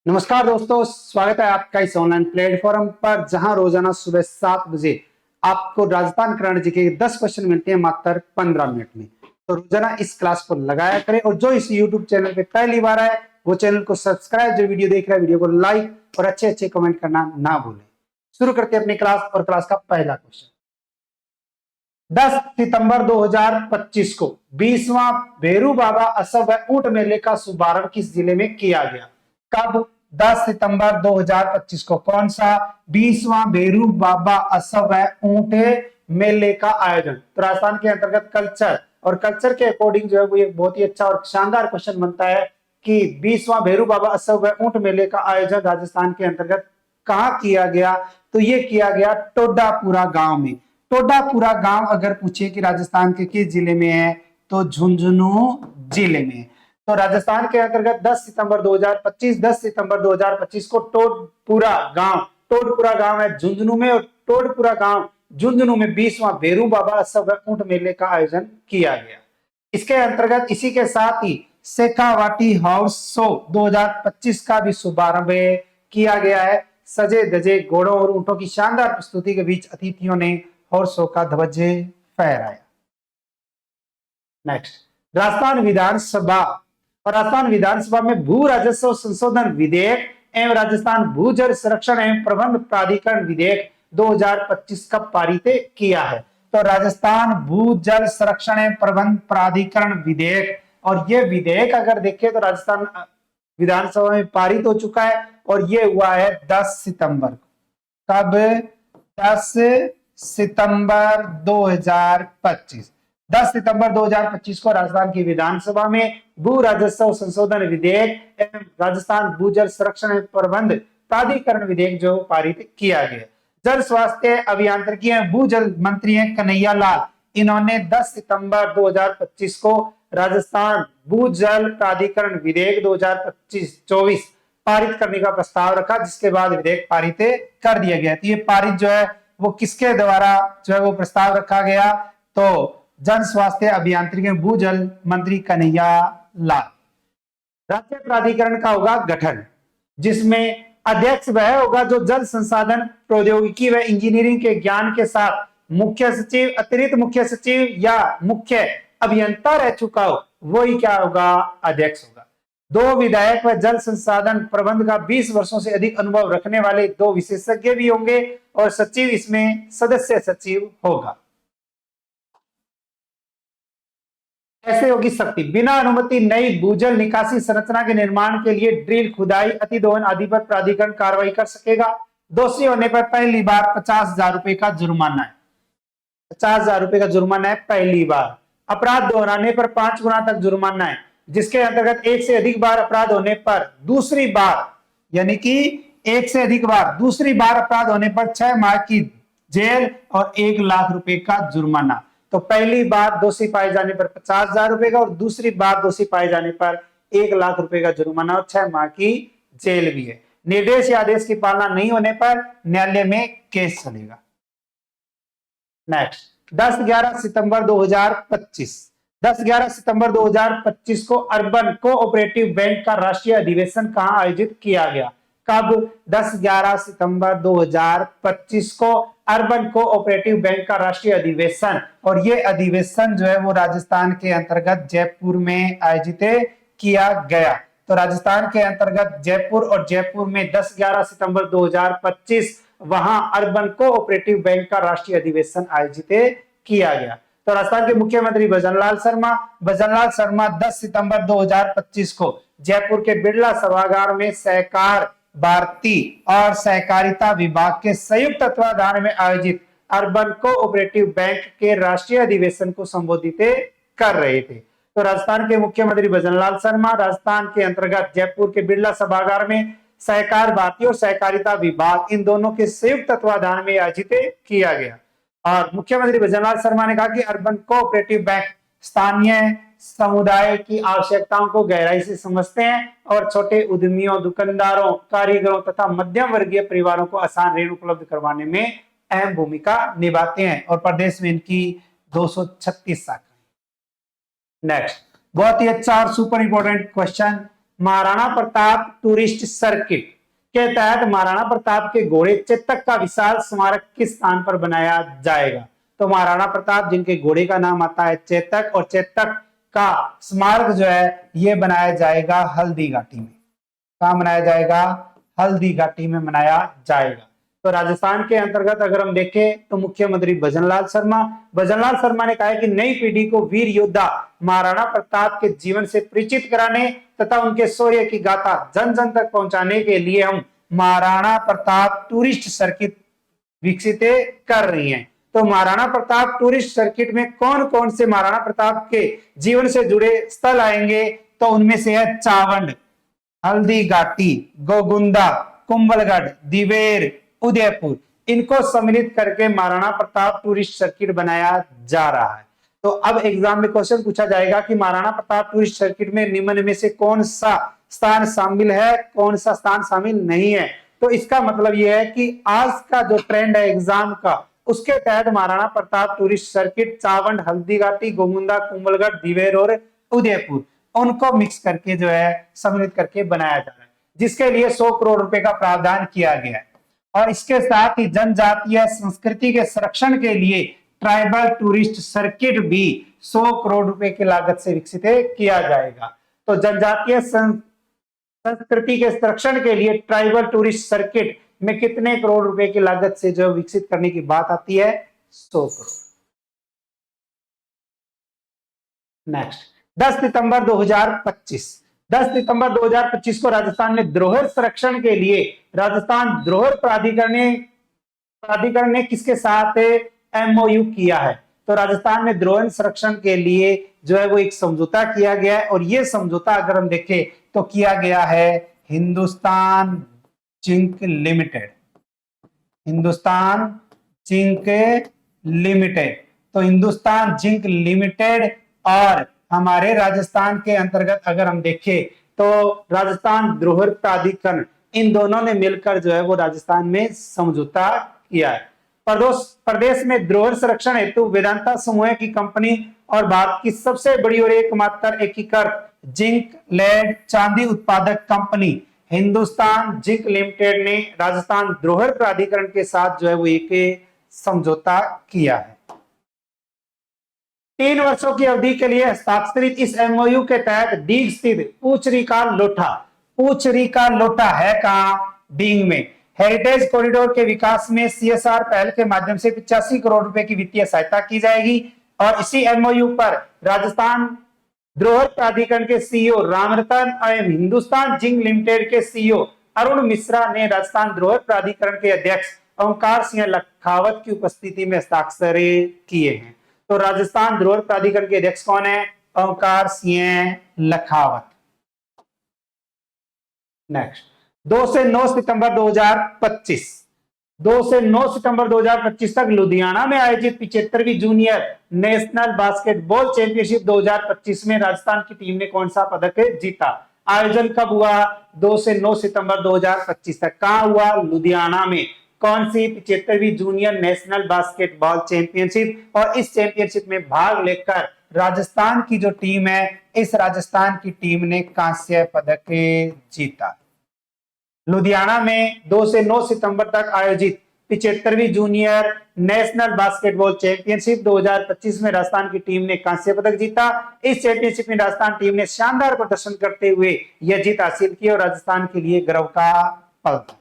नमस्कार दोस्तों, स्वागत है आपका इस ऑनलाइन प्लेटफॉर्म पर जहां रोजाना सुबह 7 बजे आपको राजस्थान करंट जीके के 10 क्वेश्चन मिलते हैं मात्र 15 मिनट में। तो रोजाना इस क्लास को लगाया करें और जो इस यूट्यूब चैनल पे पहली बार आए वो चैनल को सब्सक्राइब, जो वीडियो देख रहा है वीडियो को लाइक और अच्छे कमेंट करना ना भूलें। शुरू करते हैं अपनी क्लास और क्लास का पहला क्वेश्चन। 10 सितंबर 2025 को 20वां भेरू बाबा असव व ऊंट मेले का शुभारंभ किस जिले में किया गया? कब? 10 सितंबर 2025 को कौन सा 20वां भेरू बाबा असव व ऊंट मेले का आयोजन? तो राजस्थान के अंतर्गत कल्चर और कल्चर के अकॉर्डिंग जो है वो एक बहुत ही अच्छा और शानदार क्वेश्चन बनता है कि 20वां भेरू बाबा असव व ऊंट मेले का आयोजन राजस्थान के अंतर्गत कहां किया गया? तो ये किया गया टोडापुरा गांव में। टोडापुरा गांव अगर पूछे कि राजस्थान के किस जिले में है तो झुंझुनू जिले में। तो राजस्थान के अंतर्गत 10 सितंबर 2025 को टोडपुरा गांव है झुंझुनू में, और टोडपुरा गांव झुंझुनू में 20वां भेरू बाबा असव व ऊंट मेले का आयोजन किया गया। इसके अंतर्गत इसी के साथ ही शेखावाटी हाउस शो 2025 का भी शुभारंभ किया गया है। सजे धजे घोड़ों और ऊंटों की शानदार प्रस्तुति के बीच अतिथियों ने हॉर्स शो का ध्वज फहराया। नेक्स्ट, राजस्थान विधानसभा और राजस्थान विधानसभा में भू राजस्व संशोधन विधेयक एवं राजस्थान भूजल संरक्षण एवं प्रबंध प्राधिकरण विधेयक 2025 का पारित किया है। तो राजस्थान भूजल संरक्षण एवं प्रबंध प्राधिकरण विधेयक, और यह विधेयक अगर देखें तो राजस्थान विधानसभा में पारित हो चुका है और यह हुआ है 10 सितंबर को। कब? 10 सितंबर 2025। 10 सितंबर 2025 को राजस्थान की विधानसभा में भू राजस्व संशोधन विधेयक एवं राजस्थान भूजल संरक्षण एवं प्रबंध प्राधिकरण विधेयक जो पारित किया गया। जल स्वास्थ्य अभियांत्रिकी एवं भूजल मंत्री हैं कन्हैया लाल, इन्होंने 10 सितंबर 2025 को राजस्थान भूजल प्राधिकरण विधेयक 2025-24 पारित करने का प्रस्ताव रखा, जिसके बाद विधेयक पारित कर दिया गया। तो ये पारित जो है वो किसके द्वारा जो है वो प्रस्ताव रखा गया? तो जन स्वास्थ्य अभियांत्रिकी भूजल मंत्री कन्हैया लाल। राज्य प्राधिकरण का होगा गठन, जिसमें अध्यक्ष वह होगा जो जल संसाधन प्रौद्योगिकी व इंजीनियरिंग के ज्ञान के साथ मुख्य सचिव, अतिरिक्त मुख्य सचिव या मुख्य अभियंता रह चुका हो, वही क्या होगा? अध्यक्ष होगा। 2 विधायक व जल संसाधन प्रबंध का 20 वर्षों से अधिक अनुभव रखने वाले 2 विशेषज्ञ भी होंगे और सचिव इसमें सदस्य सचिव होगा। कैसे होगी सख्ती? बिना अनुमति नई भूजल निकासी संरचना के निर्माण के लिए ड्रिल, खुदाई, अतिदोहन आदि पर प्राधिकरण कार्रवाई कर सकेगा। दोषी होने पर पहली बार 50,000 रुपए का जुर्माना है। 50,000 रुपए का जुर्माना है पहली बार। अपराध दोहराने पर 5 गुना तक जुर्माना है, जिसके अंतर्गत 1 से अधिक बार अपराध होने पर दूसरी बार, यानी कि 1 से अधिक बार दूसरी बार अपराध होने पर 6 माह की जेल और 1 लाख रुपए का जुर्माना। तो पहली बार दोषी पाए जाने पर 50,000 रुपए का और दूसरी बार दोषी पाए जाने पर 1 लाख रुपए का जुर्माना और 6 माह की जेल भी है। निर्देश या आदेश की पालना नहीं होने पर न्यायालय में केस चलेगा। नेक्स्ट, 10-11 सितंबर 2025। 10-11 सितंबर 2025 को अर्बन कोऑपरेटिव बैंक का राष्ट्रीय अधिवेशन कहां आयोजित किया गया? कब? 10-11 सितंबर 2025 को अर्बन कोऑपरेटिव बैंक का राष्ट्रीय अधिवेशन, और ये अधिवेशन जो है वो राजस्थान के अंतर्गत जयपुर में आयोजित किया गया। तो राजस्थान के अंतर्गत जयपुर, और जयपुर में 10-11 सितंबर 2025 वहां अर्बन कोऑपरेटिव बैंक का राष्ट्रीय अधिवेशन आयोजित किया गया। तो राजस्थान के मुख्यमंत्री भजनलाल शर्मा 10 सितंबर 2025 को जयपुर के बिड़ला सभागार में सहकार भारती और सहकारिता विभाग के संयुक्त तत्वाधान में आयोजित अर्बन कोऑपरेटिव बैंक के राष्ट्रीय अधिवेशन को संबोधित कर रहे थे। तो राजस्थान के मुख्यमंत्री भजनलाल शर्मा राजस्थान के अंतर्गत जयपुर के बिड़ला सभागार में सहकार भारती और सहकारिता विभाग, इन दोनों के संयुक्त तत्वाधान में आयोजित किया गया। और मुख्यमंत्री भजनलाल शर्मा ने कहा कि अर्बन कोऑपरेटिव बैंक स्थानीय समुदाय की आवश्यकताओं को गहराई से समझते हैं और छोटे उद्यमियों, दुकानदारों, कारीगरों तथा मध्यम वर्गीय परिवारों को आसान ऋण उपलब्ध करवाने में अहम भूमिका निभाते हैं, और प्रदेश में इनकी 236 शाखाएं। नेक्स्ट, बहुत ही अच्छा और super important question Maharana Pratap tourist circuit के तहत महाराणा प्रताप के घोड़े चेतक का विशाल स्मारक किस स्थान पर बनाया जाएगा? तो महाराणा प्रताप जिनके घोड़े का नाम आता है चेतक, और चेतक का स्मारक जो है ये बनाया जाएगा हल्दी घाटी में। कहां बनाया जाएगा? हल्दी घाटी में बनाया जाएगा। तो राजस्थान के अंतर्गत अगर हम देखें तो मुख्यमंत्री भजनलाल शर्मा ने कहा है कि नई पीढ़ी को वीर योद्धा महाराणा प्रताप के जीवन से परिचित कराने तथा उनके शौर्य की गाथा जन जन तक पहुंचाने के लिए हम महाराणा प्रताप टूरिस्ट सर्किट विकसित कर रही हैं। तो महाराणा प्रताप टूरिस्ट सर्किट में कौन कौन से महाराणा प्रताप के जीवन से जुड़े स्थल आएंगे? तो उनमें से है चावंड, हल्दी घाटी, गोगुंदा, कुंभलगढ़, दिवेर, उदयपुर। इनको सम्मिलित करके महाराणा प्रताप टूरिस्ट सर्किट बनाया जा रहा है। तो अब एग्जाम में क्वेश्चन पूछा जाएगा कि महाराणा प्रताप टूरिस्ट सर्किट में निम्न में से कौन सा स्थान शामिल है, कौन सा स्थान शामिल नहीं है। तो इसका मतलब यह है कि आज का जो ट्रेंड है एग्जाम का, उसके तहत महाराणा प्रताप टूरिस्ट सर्किट चावंड, हल्दी घाटी, गोमुंदा, कुंभलगढ़, दिवेर और उदयपुर, उनको मिक्स करके जो है सम्मिलित करके बनाया जा रहा है, जिसके लिए 100 करोड़ रुपए का प्रावधान किया गया है। और इसके साथ ही जनजातीय संस्कृति के संरक्षण के लिए ट्राइबल टूरिस्ट सर्किट भी 100 करोड़ रुपए की लागत से विकसित किया जाएगा। तो जनजातीय संस्कृति के संरक्षण के लिए ट्राइबल टूरिस्ट सर्किट में कितने करोड़ रुपए की लागत से जो विकसित करने की बात आती है? 100 करोड़। नेक्स्ट 10 सितंबर 2025 को राजस्थान ने धरोहर संरक्षण के लिए राजस्थान धरोहर प्राधिकरण ने किसके साथ एमओयू किया है? तो राजस्थान में धरोहर संरक्षण के लिए जो है वो एक समझौता किया गया है, और ये समझौता अगर हम देखें तो किया गया है हिंदुस्तान जिंक लिमिटेड। तो हिंदुस्तान जिंक लिमिटेड और हमारे राजस्थान के अंतर्गत अगर हम देखें तो राजस्थान धरोहर प्राधिकरण, इन दोनों ने मिलकर जो है वो राजस्थान में समझौता किया है। प्रदेश में धरोहर संरक्षण हेतु वेदांता समूह की कंपनी और भारत की सबसे बड़ी और एकमात्र एकीकृत जिंक लेड चांदी उत्पादक कंपनी हिंदुस्तान जिंक लिमिटेड ने राजस्थान धरोहर प्राधिकरण के साथ जो है वो एक समझौता किया है। 3 वर्षों की अवधि के लिए हस्ताक्षरित इस एमओयू के तहत डीग स्थित पूचरी का लोटा है कहां? डींग में। हेरिटेज कॉरिडोर के विकास में सीएसआर पहल के माध्यम से 85 करोड़ रुपए की वित्तीय सहायता की जाएगी। और इसी एमओयू पर राजस्थान धरोहर प्राधिकरण के सीईओ रामरतन एवं हिंदुस्तान जिंक लिमिटेड के सीईओ अरुण मिश्रा ने राजस्थान धरोहर प्राधिकरण के अध्यक्ष ओंकार सिंह लखावत की उपस्थिति में हस्ताक्षर किए हैं। तो राजस्थान धरोहर प्राधिकरण के अध्यक्ष कौन है? ओंकार सिंह लखावत। नेक्स्ट 2 से 9 सितंबर 2025 तक लुधियाना में आयोजित 75वीं जूनियर नेशनल बास्केटबॉल चैंपियनशिप 2025 में राजस्थान की टीम ने कौन सा पदक जीता? आयोजन कब हुआ? 2 से 9 सितंबर 2025 तक। कहां हुआ? लुधियाना में। कौन सी? 75वीं जूनियर नेशनल बास्केटबॉल चैंपियनशिप। और इस चैंपियनशिप में भाग लेकर राजस्थान की जो टीम है, इस राजस्थान की टीम ने कांस्य पदक जीता। लुधियाना में 2 से 9 सितंबर तक आयोजित 75वीं जूनियर नेशनल बास्केटबॉल चैंपियनशिप 2025 में राजस्थान की टीम ने कांस्य पदक जीता। इस चैंपियनशिप में राजस्थान टीम ने शानदार प्रदर्शन करते हुए यह जीत हासिल की और राजस्थान के लिए गर्व का पल था।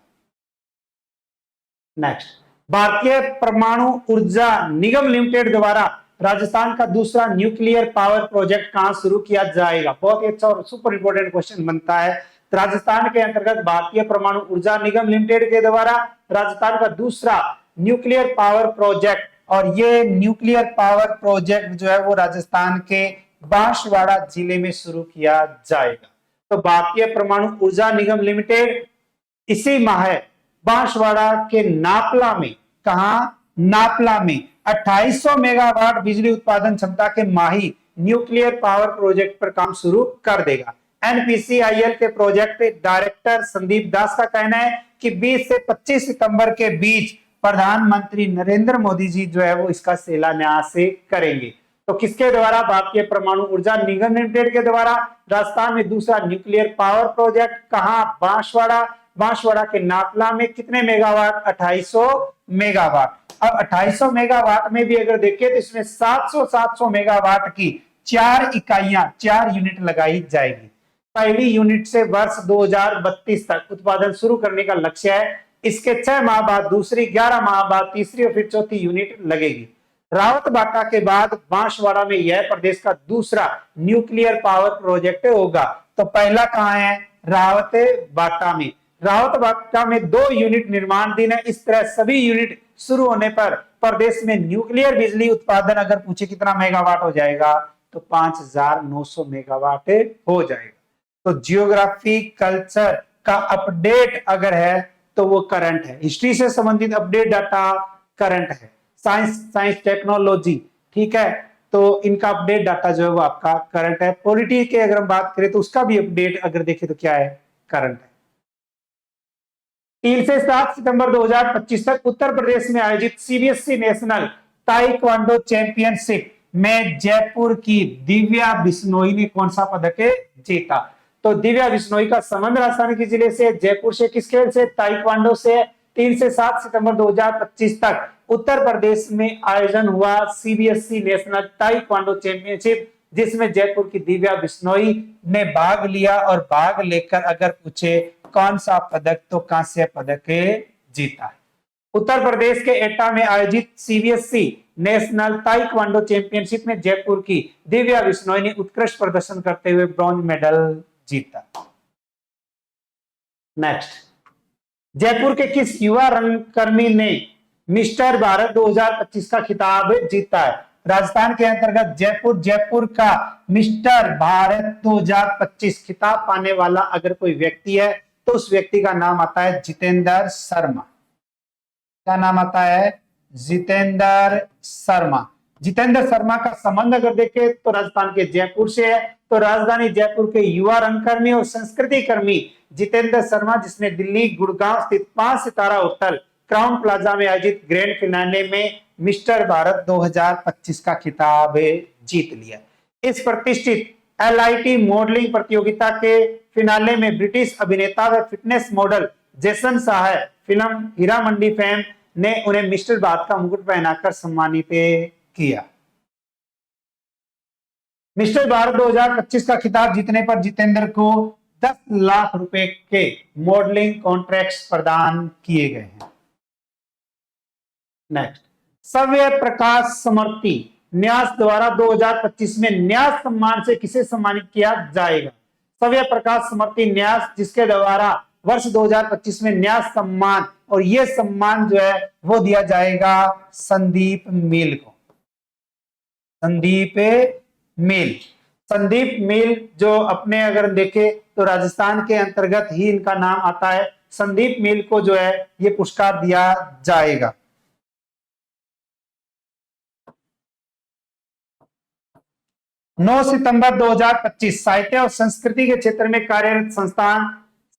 नेक्स्ट, भारतीय परमाणु ऊर्जा निगम लिमिटेड द्वारा राजस्थान का दूसरा न्यूक्लियर पावर प्रोजेक्ट कहां शुरू किया जाएगा? बहुत ही अच्छा और सुपर इंपोर्टेंट क्वेश्चन बनता है। राजस्थान के अंतर्गत भारतीय परमाणु ऊर्जा निगम लिमिटेड के द्वारा राजस्थान का दूसरा न्यूक्लियर पावर प्रोजेक्ट, और ये न्यूक्लियर पावर प्रोजेक्ट जो है वो राजस्थान के बांसवाड़ा जिले में शुरू किया जाएगा। तो भारतीय परमाणु ऊर्जा निगम लिमिटेड इसी माह बांसवाड़ा के नापला में, कहा? नापला में 2800 मेगावाट बिजली उत्पादन क्षमता के माही न्यूक्लियर पावर प्रोजेक्ट पर काम शुरू कर देगा। एनपीसीआईएल के प्रोजेक्ट डायरेक्टर संदीप दास का कहना है कि 20 से 25 सितंबर के बीच प्रधानमंत्री नरेंद्र मोदी जी जो है वो इसका शिलान्यास करेंगे। तो किसके द्वारा? भारतीय परमाणु ऊर्जा निगम लिमिटेड के द्वारा। राजस्थान में दूसरा न्यूक्लियर पावर प्रोजेक्ट कहां? बांसवाड़ा। बांसवाड़ा के नापला में कितने मेगावाट? 2800 मेगावाट। अब 2800 मेगावाट में भी अगर देखें तो इसमें 700 मेगावाट की 4 इकाइयां, 4 यूनिट लगाई जाएगी। पहली यूनिट से वर्ष 2032 तक उत्पादन शुरू करने का लक्ष्य है। इसके 6 माह बाद दूसरी, 11 माह बाद तीसरी और फिर चौथी यूनिट लगेगी। रावतबाटा के बाद बांसवाड़ा में यह प्रदेश का दूसरा न्यूक्लियर पावर प्रोजेक्ट होगा। तो पहला कहां है? रावतबाटा में। रावतबाटा में 2 यूनिट निर्माणाधीन है। इस तरह सभी यूनिट शुरू होने पर प्रदेश में न्यूक्लियर बिजली उत्पादन अगर पूछे कितना मेगावाट हो जाएगा तो 5900 मेगावाट हो जाएगा। तो जियोग्राफी कल्चर का अपडेट अगर है तो वो करंट है। हिस्ट्री से संबंधित अपडेट डाटा करंट है। साइंस टेक्नोलॉजी, ठीक है, तो इनका अपडेट डाटा जो है वो आपका करंट है। पॉलिटी के अगर हम बात करें तो उसका भी अपडेट अगर देखें तो क्या है? करंट है। 3 से 7 सितंबर 2025 तक उत्तर प्रदेश में आयोजित सीबीएसई नेशनल ताइक्वांडो चैंपियनशिप में जयपुर की दिव्या बिश्नोई ने कौन सा पदक जीता? तो दिव्या बिश्नोई का संबंध राजस्थान के जिले से, जयपुर से, किस खेल से? ताइक्वांडो से। 3 से 7 सितंबर 2025 तक उत्तर प्रदेश में आयोजन हुआ सीबीएसई नेशनल ताइक्वांडो चैंपियनशिप, जिसमें जयपुर की दिव्या बिश्नोई ने भाग लिया और भाग लेकर अगर पूछे कौन सा पदक तो कांस्य पदक जीता है। उत्तर प्रदेश के एटा में आयोजित सीबीएसई नेशनल ताइक्वांडो चैंपियनशिप में जयपुर की दिव्या बिश्नोई ने उत्कृष्ट प्रदर्शन करते हुए ब्रॉन्ज मेडल जीता। नेक्स्ट, जयपुर के किस युवा रंगकर्मी ने मिस्टर भारत 2025 का खिताब जीता है? राजस्थान के अंतर्गत जयपुर का मिस्टर भारत 2025 खिताब पाने वाला अगर कोई व्यक्ति है तो उस व्यक्ति का नाम आता है जितेंद्र शर्मा। क्या नाम आता है? जितेंद्र शर्मा। जितेंद्र शर्मा का संबंध अगर देखें तो राजस्थान के जयपुर से है। तो राजधानी जयपुर के युवा रंगकर्मी और संस्कृति कर्मी जितेंद्र शर्मा, जिसने दिल्ली गुड़गांव स्थित 5 सितारा होटल क्राउन प्लाजा में आयोजित ग्रैंड फिनाले में मिस्टर भारत 2025 का खिताब जीत लिया। इस प्रतिष्ठित एलआईटी मॉडलिंग प्रतियोगिता के फिनाले में ब्रिटिश अभिनेता व fitness model Jason Shah film Heera Mandi fame ने उन्हें मिस्टर भारत का मुकुट पहनाकर सम्मानित किया। मिस्टर भारत 2025 का खिताब जीतने पर जितेंद्र को 10 लाख रुपए के मॉडलिंग कॉन्ट्रैक्ट्स प्रदान किए गए हैं। नेक्स्ट, सव्य प्रकाश समर्ति न्यास द्वारा 2025 में न्यास सम्मान से किसे सम्मानित किया जाएगा? सव्य प्रकाश समर्ति न्यास, जिसके द्वारा वर्ष 2025 में न्यास सम्मान, और यह सम्मान जो है वो दिया जाएगा संदीप मिल को। संदीप मिल जो अपने अगर देखे तो राजस्थान के अंतर्गत ही इनका नाम आता है। संदीप मिल को जो है ये पुरस्कार दिया जाएगा। नौ सितंबर 2025 साहित्य और संस्कृति के क्षेत्र में कार्यरत संस्थान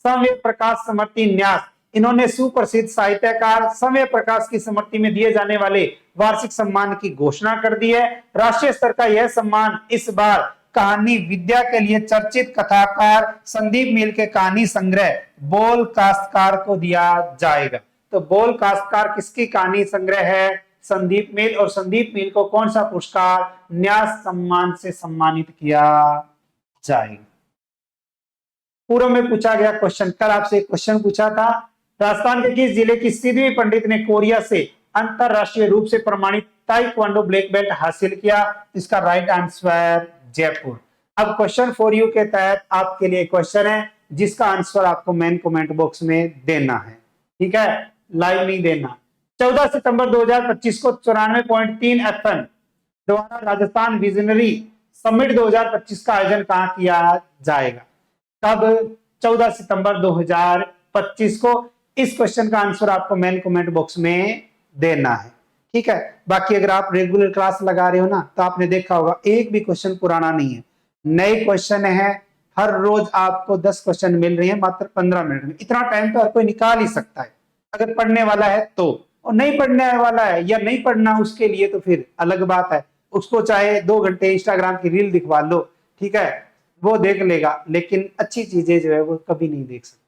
सव्य प्रकाश समर्ति न्यास, इन्होंने सुप्रसिद्ध साहित्यकार सव्य प्रकाश की स्मृति में दिए जाने वाले वार्षिक सम्मान की घोषणा कर दी है। राष्ट्रीय स्तर का यह सम्मान इस बार कहानी विद्या के लिए चर्चित कथाकार संदीप मिल के कहानी संग्रह बोल काश्तकार को दिया जाएगा। तो बोल काश्तकार किसकी कहानी संग्रह है? संदीप मिल। और संदीप मिल को कौन सा पुरस्कार न्यास सम्मान से सम्मानित किया जाएगा? पूर्व में पूछा गया क्वेश्चन, कल आपसे क्वेश्चन पूछा था, राजस्थान के किस जिले की सिद्धि पंडित ने कोरिया से अंतरराष्ट्रीय रूप से प्रमाणित ताइक्वांडो ब्लैक बेल्ट हासिल किया? इसका राइट आंसर जयपुर। अब क्वेश्चन फॉर यू के तहत आपके लिए क्वेश्चन है जिसका आंसर आपको मेन कमेंट बॉक्स में देना है, ठीक है, लाइव नहीं देना। 14 सितंबर 2025 को 94.3 FM द्वारा राजस्थान विजनरी समिट 2025 का आयोजन कहां किया जाएगा? कब? 14 सितंबर 2025 को। इस क्वेश्चन का आंसर आपको मेन कमेंट बॉक्स में देना है, ठीक है। बाकी अगर आप रेगुलर क्लास लगा रहे हो ना तो आपने देखा होगा एक भी क्वेश्चन पुराना नहीं है, नए क्वेश्चन है। हर रोज आपको 10 क्वेश्चन मिल रहे हैं मात्र 15 मिनट में। इतना टाइम तो हर कोई निकाल ही सकता है अगर पढ़ने वाला है तो, और नहीं पढ़ने वाला है या नहीं पढ़ना उसके लिए तो फिर अलग बात है। उसको चाहे 2 घंटे इंस्टाग्राम की रील दिखवा लो, ठीक है, वो देख लेगा, लेकिन अच्छी चीजें जो है वो कभी नहीं देख सकता।